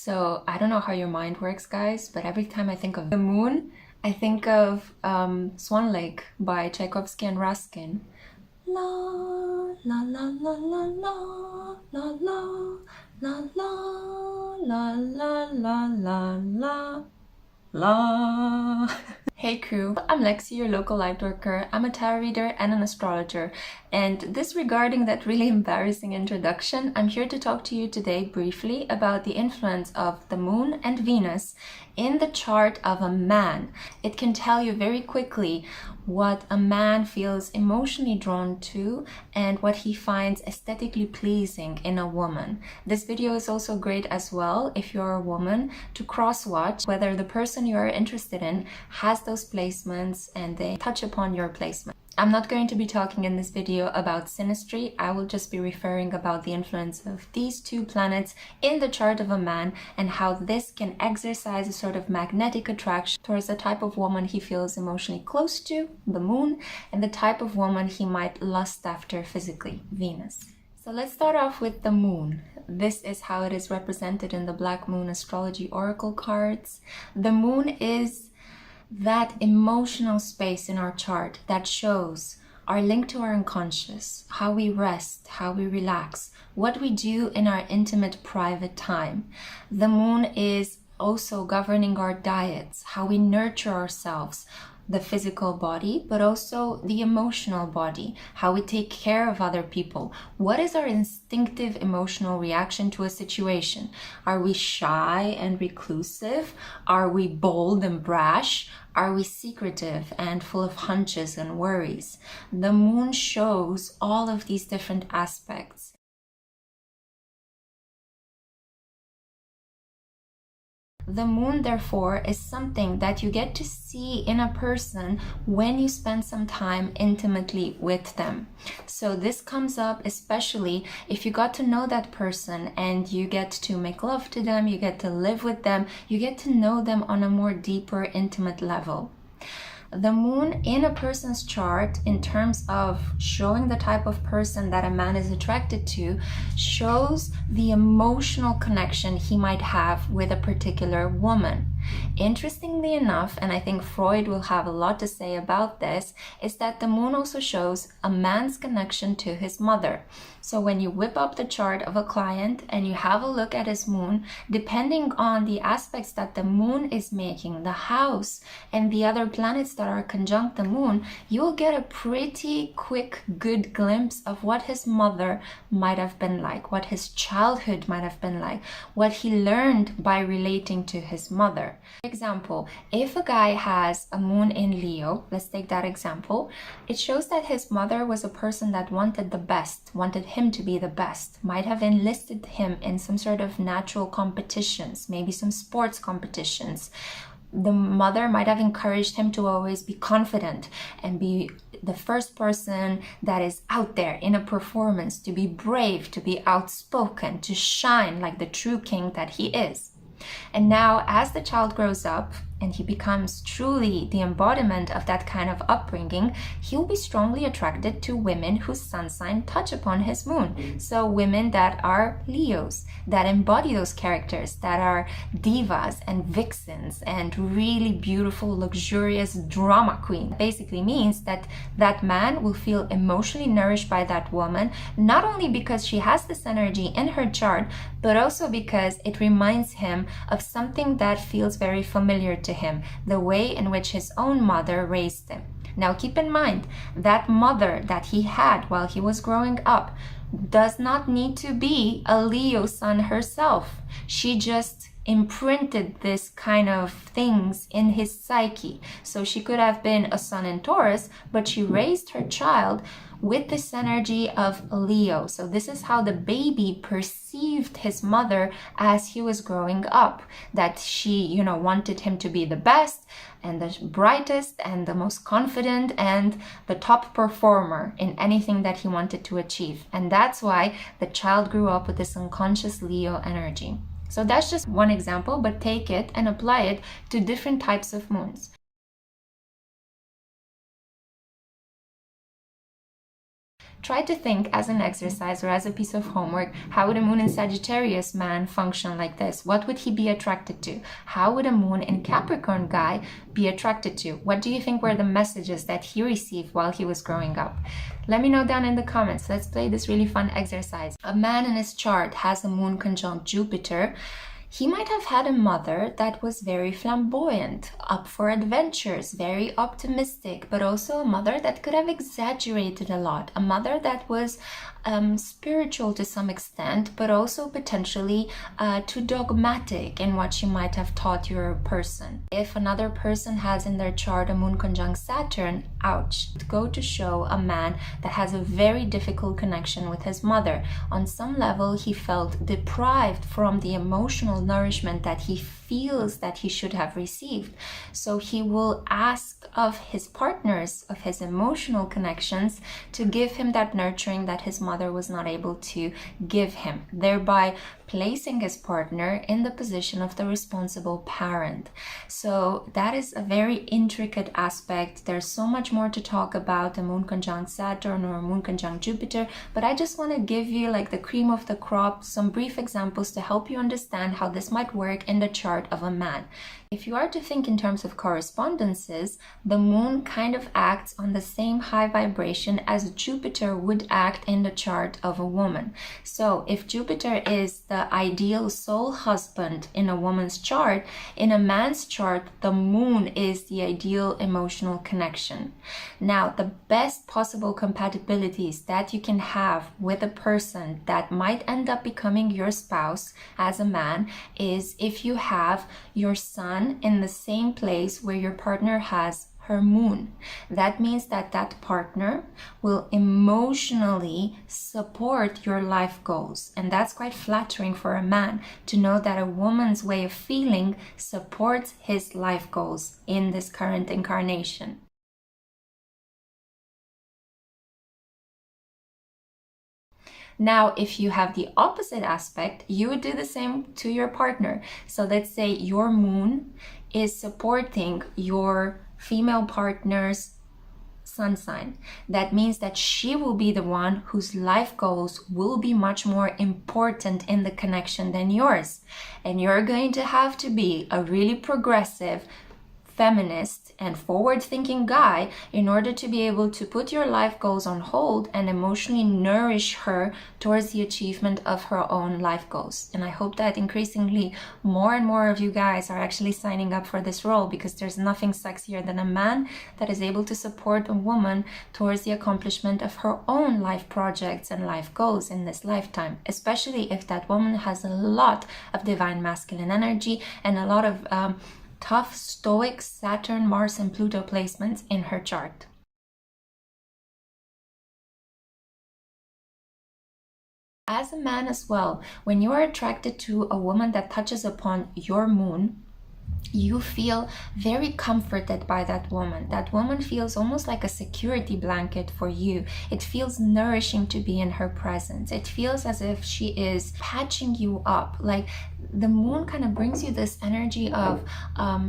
So I don't know how your mind works, guys, but every time I think of the moon, I think of Swan Lake by Tchaikovsky and Raskin. La la la la la la la la la la la la la la la. Hey crew, I'm Lexi, your local light worker. I'm a tarot reader and an astrologer. And disregarding that really embarrassing introduction, I'm here to talk to you today briefly about the influence of the moon and Venus in the chart of a man. It can tell you very quickly what a man feels emotionally drawn to and what he finds aesthetically pleasing in a woman. This video is also great as well if you're a woman to cross-watch whether the person you are interested in has those placements and they touch upon your placement. I'm not going to be talking in this video about synastry. I will just be referring about the influence of these two planets in the chart of a man and how this can exercise a sort of magnetic attraction towards the type of woman he feels emotionally close to, the moon, and the type of woman he might lust after physically, Venus. So let's start off with the moon. This is how it is represented in the Black Moon Astrology Oracle cards. The moon is that emotional space in our chart that shows our link to our unconscious, how we rest, how we relax, what we do in our intimate private time. The moon is also governing our diets, how we nurture ourselves, the physical body, but also the emotional body, how we take care of other people. What is our instinctive emotional reaction to a situation? Are we shy and reclusive? Are we bold and brash? Are we secretive and full of hunches and worries? The moon shows all of these different aspects. The moon, therefore, is something that you get to see in a person when you spend some time intimately with them. So this comes up especially if you got to know that person and you get to make love to them, you get to live with them, you get to know them on a more deeper, intimate level. The moon in a person's chart, in terms of showing the type of person that a man is attracted to, shows the emotional connection he might have with a particular woman. Interestingly enough, and I think Freud will have a lot to say about this, is that the moon also shows a man's connection to his mother. So when you whip up the chart of a client and you have a look at his moon, depending on the aspects that the moon is making, the house and the other planets that are conjunct the moon, you'll get a pretty quick, good glimpse of what his mother might have been like, what his childhood might have been like, what he learned by relating to his mother. For example, if a guy has a moon in Leo, let's take that example, it shows that his mother was a person that wanted the best, wanted him to be the best, might have enlisted him in some sort of natural competitions, maybe some sports competitions. The mother might have encouraged him to always be confident and be the first person that is out there in a performance, to be brave, to be outspoken, to shine like the true king that he is. And now, as the child grows up and he becomes truly the embodiment of that kind of upbringing, he'll be strongly attracted to women whose sun sign touch upon his moon. So women that are Leos, that embody those characters, that are divas and vixens and really beautiful, luxurious drama queen. Basically means that that man will feel emotionally nourished by that woman, not only because she has this energy in her chart, but also because it reminds him of something that feels very familiar to him, the way in which his own mother raised him. Now keep in mind, that mother that he had while he was growing up does not need to be a Leo sun herself. She just imprinted this kind of things in his psyche. So she could have been a sun in Taurus, but she raised her child with this energy of Leo. So this is how the baby perceived his mother as he was growing up, that she, wanted him to be the best and the brightest and the most confident and the top performer in anything that he wanted to achieve. And that's why the child grew up with this unconscious Leo energy. So that's just one example, but take it and apply it to different types of moons. Try to think as an exercise or as a piece of homework, how would a moon in Sagittarius man function like this? What would he be attracted to? How would a moon in Capricorn guy be attracted to? What do you think were the messages that he received while he was growing up? Let me know down in the comments. Let's play this really fun exercise. A man in his chart has a moon conjunct Jupiter. He might have had a mother that was very flamboyant, up for adventures, very optimistic, but also a mother that could have exaggerated a lot. A mother that was spiritual to some extent, but also potentially too dogmatic in what she might have taught your person. If another person has in their chart a moon conjunct Saturn, ouch. Go to show a man that has a very difficult connection with his mother. On some level, he felt deprived from the emotional nourishment that he feels that he should have received. So he will ask of his partners, of his emotional connections, to give him that nurturing that his mother was not able to give him, thereby placing his partner in the position of the responsible parent. So that is a very intricate aspect. There's so much more to talk about a moon conjunct Saturn or a moon conjunct Jupiter, but I just want to give you like the cream of the crop, some brief examples to help you understand how this might work in the chart of a man. If you are to think in terms of correspondences, the moon kind of acts on the same high vibration as Jupiter would act in the chart of a woman. So if Jupiter is the ideal soul husband in a woman's chart, in a man's chart, the moon is the ideal emotional connection. Now, the best possible compatibilities that you can have with a person that might end up becoming your spouse as a man is if you have your sun in the same place where your partner has her moon. That means that that partner will emotionally support your life goals. And that's quite flattering for a man to know that a woman's way of feeling supports his life goals in this current incarnation. Now, if you have the opposite aspect, you would do the same to your partner. So let's say your moon is supporting your female partner's sun sign. That means that she will be the one whose life goals will be much more important in the connection than yours. And you're going to have to be a really progressive, feminist and forward-thinking guy in order to be able to put your life goals on hold and emotionally nourish her towards the achievement of her own life goals. And I hope that increasingly more and more of you guys are actually signing up for this role, because there's nothing sexier than a man that is able to support a woman towards the accomplishment of her own life projects and life goals in this lifetime, especially if that woman has a lot of divine masculine energy and a lot of tough, stoic Saturn, Mars, and Pluto placements in her chart. As a man as well, when you are attracted to a woman that touches upon your moon, you feel very comforted by that woman. That woman feels almost like a security blanket for you. It feels nourishing to be in her presence. It feels as if she is patching you up. Like the moon kind of brings you this energy of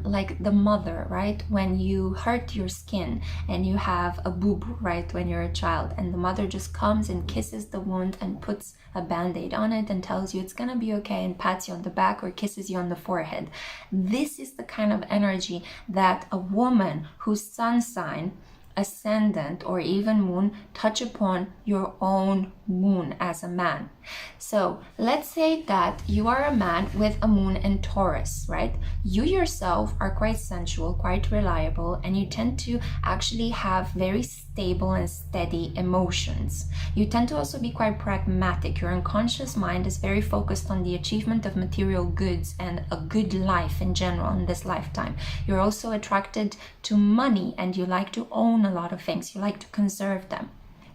like the mother, right? When you hurt your skin and you have a boo-boo, right? When you're a child, and the mother just comes and kisses the wound and puts a band-aid on it and tells you it's gonna be okay and pats you on the back or kisses you on the forehead. This is the kind of energy that a woman whose sun sign, ascendant, or even moon touch upon your own moon as a man. So let's say that you are a man with a moon in Taurus, right? You yourself are quite sensual, quite reliable, and you tend to actually have very stable and steady emotions. You tend to also be quite pragmatic. Your unconscious mind is very focused on the achievement of material goods and a good life in general in this lifetime. You're also attracted to money and you like to own a lot of things. You like to conserve them.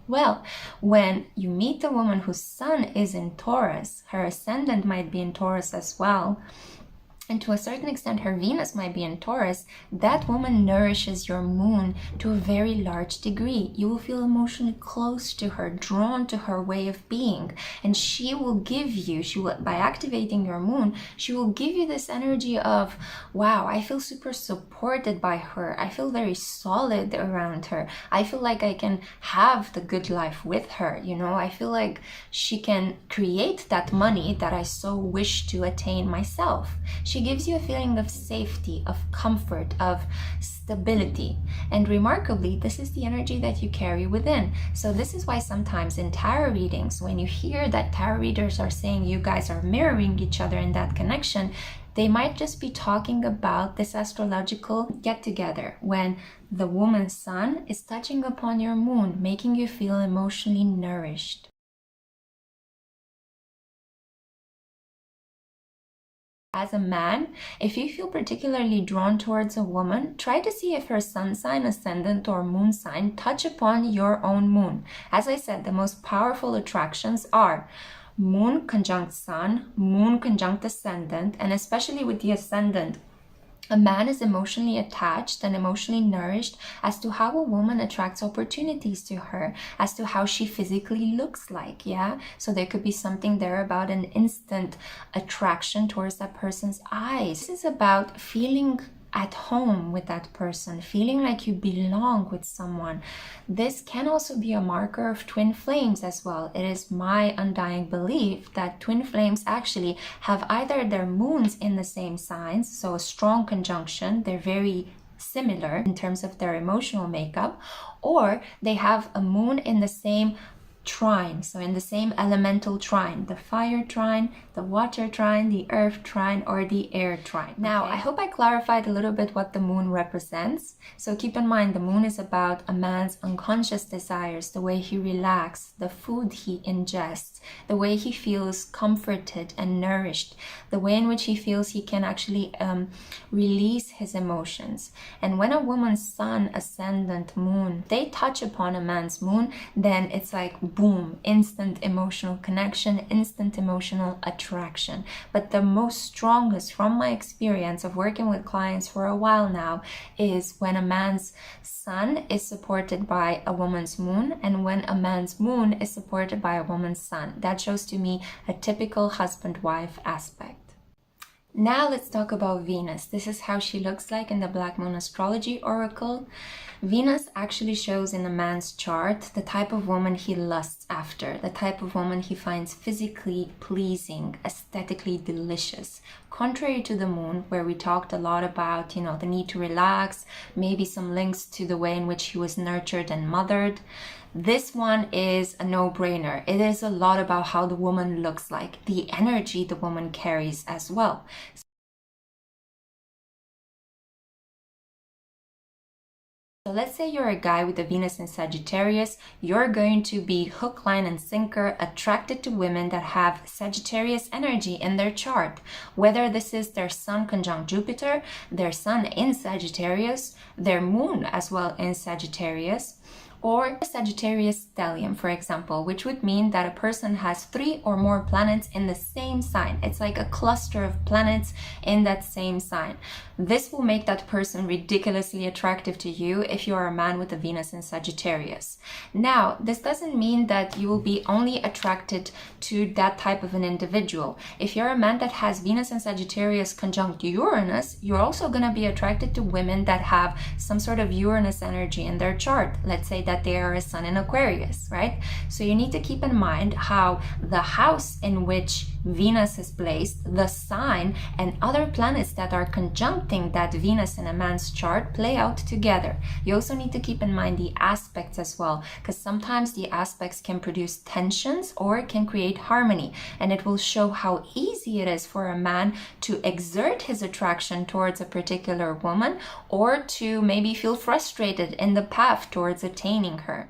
Well, when you meet a woman whose sun is in Taurus, her ascendant might be in Taurus as well, and to a certain extent her Venus might be in Taurus, that woman nourishes your moon to a very large degree. You will feel emotionally close to her, drawn to her way of being, and she will give you, by activating your moon, she will give you this energy of, wow, I feel super supported by her. I feel very solid around her. I feel like I can have the good life with her. You know, I feel like she can create that money that I so wish to attain myself. She gives you a feeling of safety, of comfort, of stability. And remarkably, this is the energy that you carry within. So this is why sometimes in tarot readings, when you hear that tarot readers are saying you guys are mirroring each other in that connection, they might just be talking about this astrological get-together when the woman's sun is touching upon your moon, making you feel emotionally nourished. As a man, if you feel particularly drawn towards a woman, try to see if her sun sign, ascendant, or moon sign touch upon your own moon. As I said, the most powerful attractions are moon conjunct sun, moon conjunct ascendant, and especially with the ascendant, a man is emotionally attached and emotionally nourished as to how a woman attracts opportunities to her, as to how she physically looks like, yeah? So there could be something there about an instant attraction towards that person's eyes. This is about feeling at home with that person, feeling like you belong with someone. This can also be a marker of twin flames as well. It is my undying belief that twin flames actually have either their moons in the same signs, so a strong conjunction, they're very similar in terms of their emotional makeup, or they have a moon in the same trine, so in the same elemental trine, the fire trine, the water trine, the earth trine, or the air trine. Now, I hope I clarified a little bit what the moon represents. So keep in mind, the moon is about a man's unconscious desires, the way he relaxes, the food he ingests, the way he feels comforted and nourished, the way in which he feels he can actually release his emotions. And when a woman's sun, ascendant, moon, they touch upon a man's moon, then it's like boom, instant emotional connection, instant emotional attraction. But the most strongest, from my experience of working with clients for a while now, is when a man's sun is supported by a woman's moon, and when a man's moon is supported by a woman's sun. That shows to me a typical husband-wife aspect. Now let's talk about Venus. This is how she looks like in the Black Moon Astrology Oracle. Venus actually shows in a man's chart the type of woman he lusts after, the type of woman he finds physically pleasing, aesthetically delicious. Contrary to the moon, where we talked a lot about, the need to relax, maybe some links to the way in which he was nurtured and mothered. This one is a no-brainer. It is a lot about how the woman looks like, the energy the woman carries as well. So let's say you're a guy with a Venus in Sagittarius, you're going to be hook, line, and sinker attracted to women that have Sagittarius energy in their chart. Whether this is their sun conjunct Jupiter, their sun in Sagittarius, their moon as well in Sagittarius, or Sagittarius stellium, for example, which would mean that a person has 3 or more planets in the same sign. It's like a cluster of planets in that same sign. This will make that person ridiculously attractive to you if you are a man with a Venus in Sagittarius. Now, this doesn't mean that you will be only attracted to that type of an individual. If you're a man that has Venus in Sagittarius conjunct Uranus, you're also going to be attracted to women that have some sort of Uranus energy in their chart. Let's say that they are a sun in Aquarius, right? So you need to keep in mind how the house in which Venus is placed, the sign, and other planets that are conjuncting that Venus in a man's chart play out together. You also need to keep in mind the aspects as well, because sometimes the aspects can produce tensions or it can create harmony, and it will show how easy it is for a man to exert his attraction towards a particular woman, or to maybe feel frustrated in the path towards attaining her.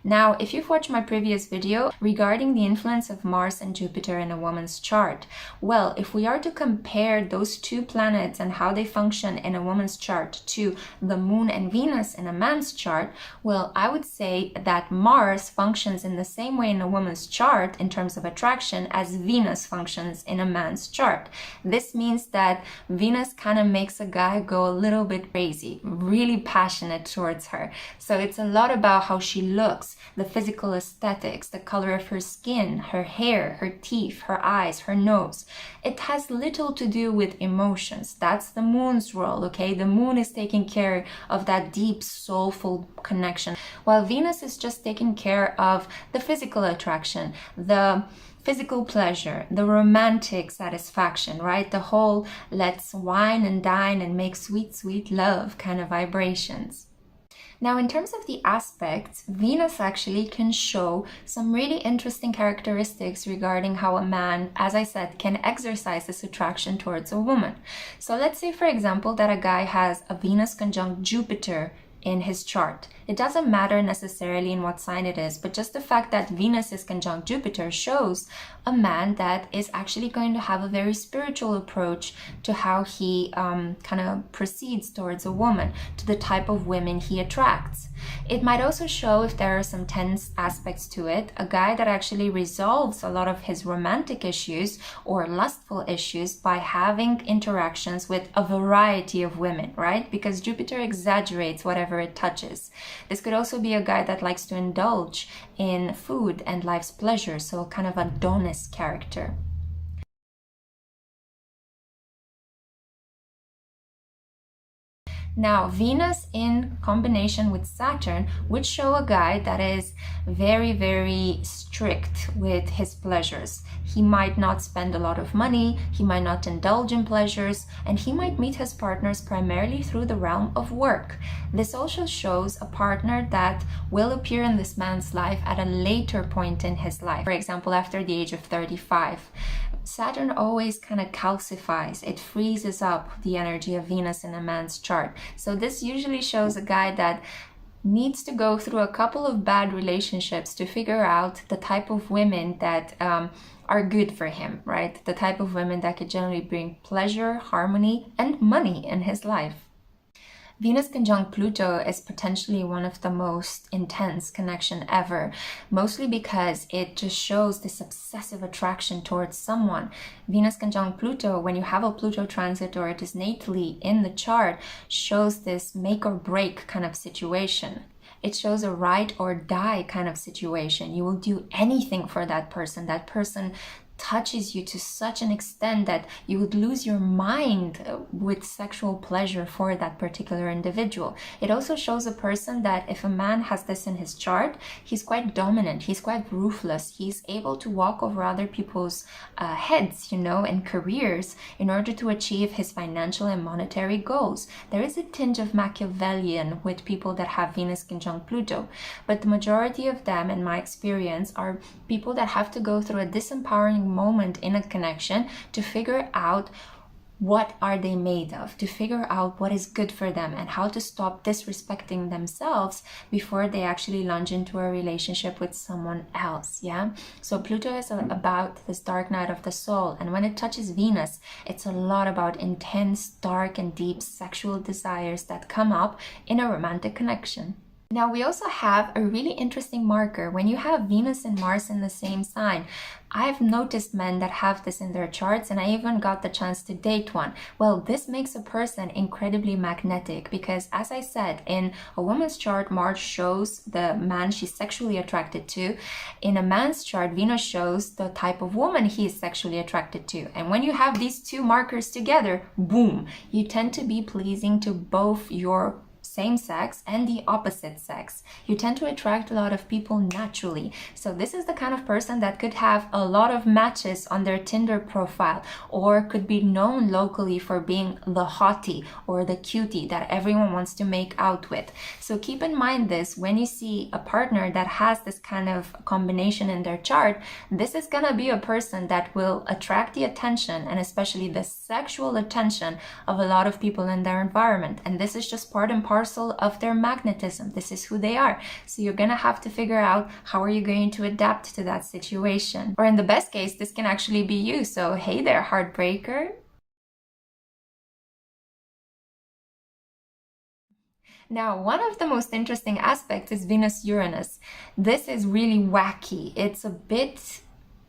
Now, if you've watched my previous video regarding the influence of Mars and Jupiter in a woman's chart, well, if we are to compare those two planets and how they function in a woman's chart to the Moon and Venus in a man's chart, well, I would say that Mars functions in the same way in a woman's chart in terms of attraction as Venus functions in a man's chart. This means that Venus kind of makes a guy go a little bit crazy, really passionate towards her. So it's a lot about how she looks, the physical aesthetics, the color of her skin, her hair, her teeth, her eyes, her nose. It has little to do with emotions. That's the moon's role, okay? The moon is taking care of that deep, soulful connection, while Venus is just taking care of the physical attraction, the physical pleasure, the romantic satisfaction, right? The whole let's wine and dine and make sweet, sweet love kind of vibrations. Now, in terms of the aspects, Venus actually can show some really interesting characteristics regarding how a man, as I said, can exercise this attraction towards a woman. So let's say, for example, that a guy has a Venus conjunct Jupiter in his chart. It doesn't matter necessarily in what sign it is, but just the fact that Venus is conjunct Jupiter shows a man that is actually going to have a very spiritual approach to how he kind of proceeds towards a woman, to the type of women he attracts. It might also show, if there are some tense aspects to it, a guy that actually resolves a lot of his romantic issues or lustful issues by having interactions with a variety of women, right? Because Jupiter exaggerates whatever it touches. This could also be a guy that likes to indulge in food and life's pleasure, so kind of Adonis character. Now, Venus in combination with Saturn would show a guy that is very, very strict with his pleasures. He might not spend a lot of money, he might not indulge in pleasures, and he might meet his partners primarily through the realm of work. This also shows a partner that will appear in this man's life at a later point in his life, for example, after the age of 35. Saturn always kind of calcifies, it freezes up the energy of Venus in a man's chart. So this usually shows a guy that needs to go through a couple of bad relationships to figure out the type of women that are good for him, right? The type of women that could generally bring pleasure, harmony, and money in his life. Venus conjunct Pluto is potentially one of the most intense connection ever, mostly because it just shows this obsessive attraction towards someone. Venus conjunct Pluto, when you have a Pluto transit or it is natally in the chart, shows this make or break kind of situation. It shows a ride or die kind of situation. You will do anything for that person. That person touches you to such an extent that you would lose your mind with sexual pleasure for that particular individual. It also shows a person that if a man has this in his chart, he's quite dominant, he's quite ruthless, he's able to walk over other people's heads, and careers in order to achieve his financial and monetary goals. There is a tinge of Machiavellian with people that have Venus conjunct Pluto, but the majority of them, in my experience, are people that have to go through a disempowering moment in a connection to figure out what are they made of, to figure out what is good for them and how to stop disrespecting themselves before they actually launch into a relationship with someone else. So Pluto is about this dark night of the soul, and when it touches Venus, it's a lot about intense, dark and deep sexual desires that come up in a romantic connection. Now, we also have a really interesting marker. When you have Venus and Mars in the same sign, I've noticed men that have this in their charts, and I even got the chance to date one. Well, this makes a person incredibly magnetic because, as I said, in a woman's chart, Mars shows the man she's sexually attracted to. In a man's chart, Venus shows the type of woman he is sexually attracted to. And when you have these two markers together, boom, you tend to be pleasing to both your same sex and the opposite sex. You tend to attract a lot of people naturally. So this is the kind of person that could have a lot of matches on their Tinder profile, or could be known locally for being the hottie or the cutie that everyone wants to make out with. So keep in mind this when you see a partner that has this kind of combination in their chart. This is gonna be a person that will attract the attention, and especially the sexual attention, of a lot of people in their environment. And this is just part and parcel parcel of their magnetism. This is who they are. So you're gonna have to figure out how are you going to adapt to that situation. Or in the best case, this can actually be you. So hey there, heartbreaker. Now, one of the most interesting aspects is Venus-Uranus. This is really wacky. It's a bit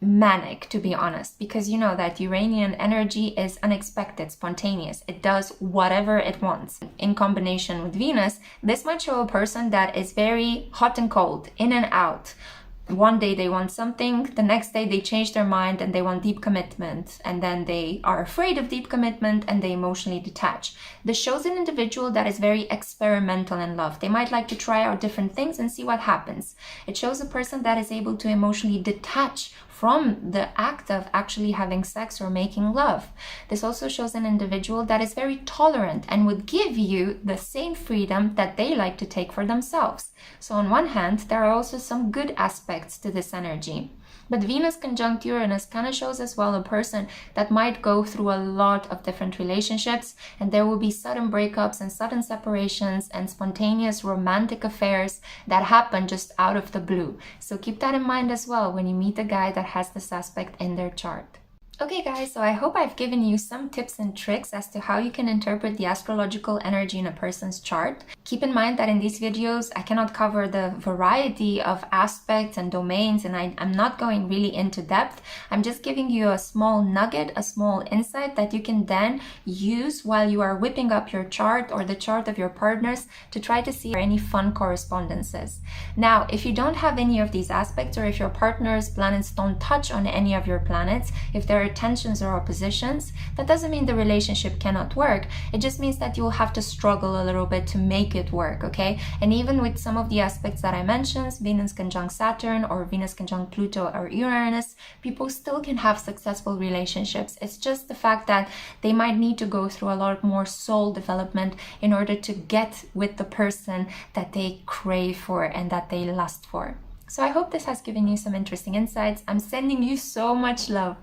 manic, to be honest, because you know that Uranian energy is unexpected, spontaneous. It does whatever it wants. In combination with Venus, this might show a person that is very hot and cold, in and out. One day they want something, the next day they change their mind and they want deep commitment, and then they are afraid of deep commitment and they emotionally detach. This shows an individual that is very experimental in love. They might like to try out different things and see what happens. It shows a person that is able to emotionally detach from the act of actually having sex or making love. This also shows an individual that is very tolerant and would give you the same freedom that they like to take for themselves. So on one hand, there are also some good aspects to this energy. But Venus conjunct Uranus kind of shows as well a person that might go through a lot of different relationships, and there will be sudden breakups and sudden separations and spontaneous romantic affairs that happen just out of the blue. So keep that in mind as well when you meet a guy that has this aspect in their chart. Okay guys, so I hope I've given you some tips and tricks as to how you can interpret the astrological energy in a person's chart. Keep in mind that in these videos, I cannot cover the variety of aspects and domains, and I'm not going really into depth. I'm just giving you a small nugget, a small insight that you can then use while you are whipping up your chart or the chart of your partners to try to see any fun correspondences. Now, if you don't have any of these aspects, or if your partner's planets don't touch on any of your planets, if there are tensions or oppositions, that doesn't mean the relationship cannot work. It just means that you will have to struggle a little bit to make it work, okay? And even with some of the aspects that I mentioned, Venus conjunct Saturn or Venus conjunct Pluto or Uranus, people still can have successful relationships. It's just the fact that they might need to go through a lot more soul development in order to get with the person that they crave for and that they lust for. So I hope this has given you some interesting insights. I'm sending you so much love.